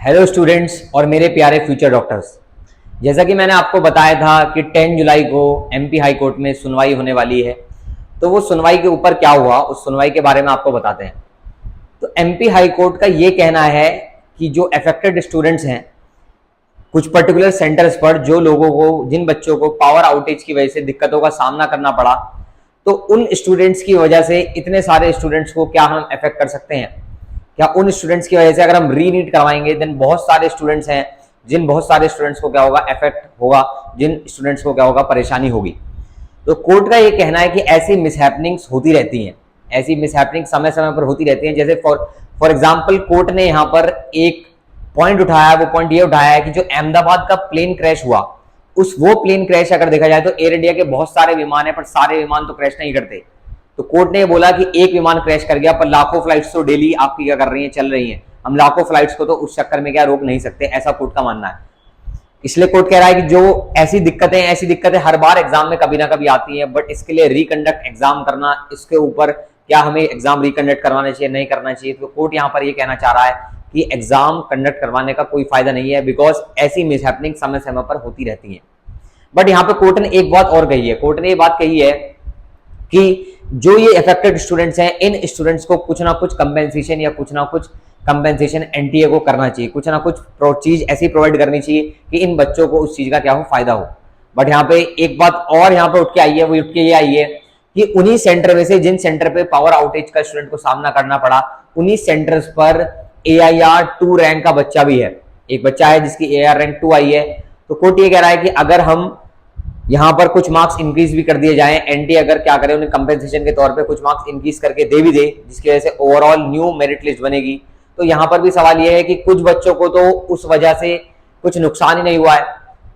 Hello students और मेरे प्यारे फ्यूचर डॉक्टर्स। जैसा कि मैंने आपको बताया था कि 10 जुलाई को एमपी हाई कोर्ट में सुनवाई होने वाली है। तो वो सुनवाई के ऊपर क्या हुआ, उस सुनवाई के बारे में आपको बताते हैं। तो एमपी हाई कोर्ट का ये कहना है कि जो अफेक्टेड स्टूडेंट्स हैं कुछ पर्टिकुलर सेंटर्स पर, जो लोगों को, जिन बच्चों को पावर आउटेज की वजह से दिक्कतों का सामना करना पड़ा, तो उन स्टूडेंट्स की वजह से इतने सारे स्टूडेंट्स को क्या हम अफेक्ट कर सकते हैं? क्या उन स्टूडेंट्स की वजह से अगर हम री नीट करवाएंगे देन बहुत सारे स्टूडेंट्स हैं, बहुत सारे स्टूडेंट्स को क्या होगा, इफेक्ट होगा, जिन स्टूडेंट्स को क्या होगा, परेशानी होगी। तो कोर्ट का ये कहना है कि ऐसी मिसहैपनिंग्स होती रहती हैं, ऐसी मिसहैपनिंग समय समय पर होती रहती हैं। जैसे फॉर एग्जाम्पल कोर्ट ने यहाँ पर एक पॉइंट उठाया, वो पॉइंट ये उठाया है कि जो अहमदाबाद का प्लेन क्रैश हुआ, वो प्लेन क्रैश अगर देखा जाए तो एयर इंडिया के बहुत सारे विमान है, पर सारे विमान तो क्रैश नहीं करते। तो कोर्ट ने बोला कि एक विमान क्रैश कर गया, पर लाखों फ्लाइट्स तो डेली आपकी क्या कर रही हैं, चल रही हैं। हम लाखों फ्लाइट्स को तो उस चक्कर में क्या रोक नहीं सकते, ऐसा कोर्ट का मानना है। इसलिए कोर्ट कह रहा है कि जो ऐसी दिक्कतें हर बार एग्जाम में कभी ना कभी आती हैं, बट इसके लिए रिकंडक्ट एग्जाम करना, इसके ऊपर क्या हमें एग्जाम रिकंडक्ट करवाना चाहिए, नहीं करना चाहिए। तो कोर्ट यहाँ पर ये कहना चाह रहा है कि एग्जाम कंडक्ट करवाने का कोई फायदा नहीं है, बिकॉज ऐसी मिसहैपनिंग समय समय पर होती रहती है। बट यहाँ पे कोर्ट ने एक बात और कही है, कोर्ट ने ये बात कही है कि जो ये अफेक्टेड स्टूडेंट्स हैं, इन स्टूडेंट्स को कुछ ना कुछ कंपेंसेशन या कुछ ना कुछ कंपेंसेशन एनटीए को करना चाहिए, कुछ ना कुछ चीज ऐसी प्रोवाइड करनी चाहिए कि इन बच्चों को उस चीज का क्या हो, फायदा हो। बट यहाँ पे एक बात और यहाँ पे उठ के आई है, वो उठ के ये आई है कि उन्हीं सेंटर में से जिन सेंटर पे पावर आउटेज का स्टूडेंट को सामना करना पड़ा, उन्हीं सेंटर्स पर AIR 2 रैंक का बच्चा भी है। एक बच्चा है जिसकी AIR रैंक 2 आई है। तो कोर्ट ये कह रहा है कि अगर हम यहाँ पर कुछ मार्क्स इंक्रीज भी कर दिए जाएं, एनटी अगर क्या करे, उन्हें कंपेंसेशन के तौर पे कुछ मार्क्स इंक्रीज करके दे भी दे, जिसकी वजह से ओवरऑल न्यू मेरिट लिस्ट बनेगी। तो यहाँ पर भी सवाल यह है कि कुछ बच्चों को तो उस वजह से कुछ नुकसान ही नहीं हुआ है,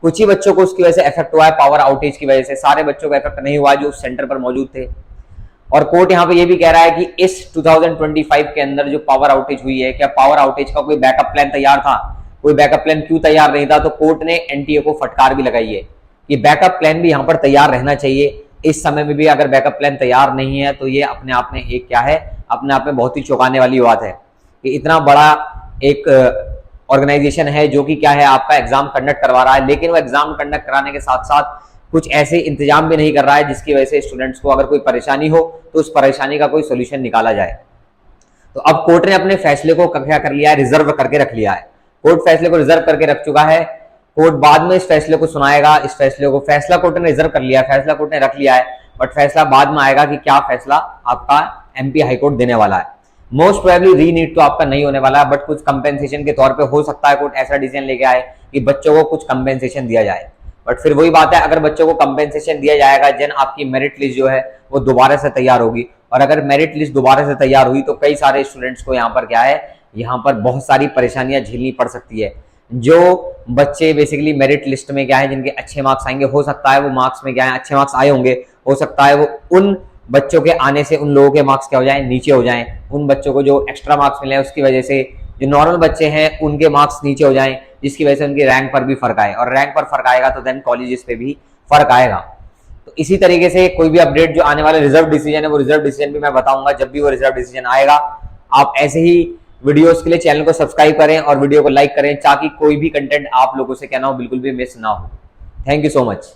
कुछ ही बच्चों को उसकी वजह से इफेक्ट हुआ है पावर आउटेज की वजह से, सारे बच्चों का इफेक्ट नहीं हुआ है जो उस सेंटर पर मौजूद थे। और कोर्ट यहाँ पे ये भी कह रहा है कि इस 2025 के अंदर जो पावर आउटेज हुई है, क्या पावर आउटेज का कोई बैकअप प्लान तैयार था? कोई बैकअप प्लान क्यों तैयार नहीं था? तो कोर्ट ने एनटीए को फटकार भी लगाई है कि बैकअप प्लान भी यहाँ पर तैयार रहना चाहिए। इस समय में भी अगर बैकअप प्लान तैयार नहीं है तो ये अपने आप में एक क्या है, अपने आप में बहुत ही चौंकाने वाली बात है कि इतना बड़ा एक ऑर्गेनाइजेशन है जो कि क्या है, आपका एग्जाम कंडक्ट करवा रहा है, लेकिन वो एग्जाम कंडक्ट कराने के साथ साथ कुछ ऐसे इंतजाम भी नहीं कर रहा है जिसकी वजह से स्टूडेंट्स को अगर कोई परेशानी हो तो उस परेशानी का कोई सोल्यूशन निकाला जाए। तो अब कोर्ट ने अपने फैसले को क्या कर लिया है, रिजर्व करके रख लिया है। कोर्ट फैसले को रिजर्व करके रख चुका है। कोर्ट बाद में इस फैसले को सुनाएगा। इस फैसले को, फैसला कोर्ट ने रिजर्व कर लिया है, फैसला कोर्ट ने रख लिया है, बट फैसला बाद में आएगा कि क्या फैसला आपका एमपी हाईकोर्ट देने वाला है। मोस्ट प्रोबेबली री नीट तो आपका नहीं होने वाला है, बट कुछ कंपेंसेशन के तौर पे हो सकता है कोर्ट ऐसा डिसीजन लेके आए कि बच्चों को कुछ कंपेंसेशन दिया जाए। बट फिर वही बात है, अगर बच्चों को कंपेंसेशन दिया जाएगा देन आपकी मेरिट लिस्ट जो है वो दोबारा से तैयार होगी, और अगर मेरिट लिस्ट दोबारा से तैयार हुई तो कई सारे स्टूडेंट्स को यहाँ पर क्या है, यहाँ पर बहुत सारी परेशानियां झेलनी पड़ सकती है। जो बच्चे बेसिकली मेरिट लिस्ट में क्या है, जिनके अच्छे मार्क्स आएंगे, हो सकता है वो मार्क्स में क्या है, अच्छे मार्क्स आए होंगे, हो सकता है वो उन बच्चों के आने से उन लोगों के मार्क्स क्या हो जाए, नीचे हो जाएं। उन बच्चों को जो एक्स्ट्रा मार्क्स मिले हैं उसकी वजह से जो नॉर्मल बच्चे हैं उनके मार्क्स नीचे हो जाएं, जिसकी वजह से उनकी रैंक पर भी फर्क आए, और रैंक पर फर्क आएगा तो देन कॉलेजेस पे भी फर्क आएगा। तो इसी तरीके से कोई भी अपडेट जो आने वाले रिजर्व डिसीजन है, वो रिजर्व डिसीजन भी मैं बताऊंगा जब भी वो रिजर्व डिसीजन आएगा। आप ऐसे ही वीडियोस के लिए चैनल को सब्सक्राइब करें और वीडियो को लाइक करें ताकि कोई भी कंटेंट आप लोगों से क्या ना हो, बिल्कुल भी मिस ना हो। Thank you so much.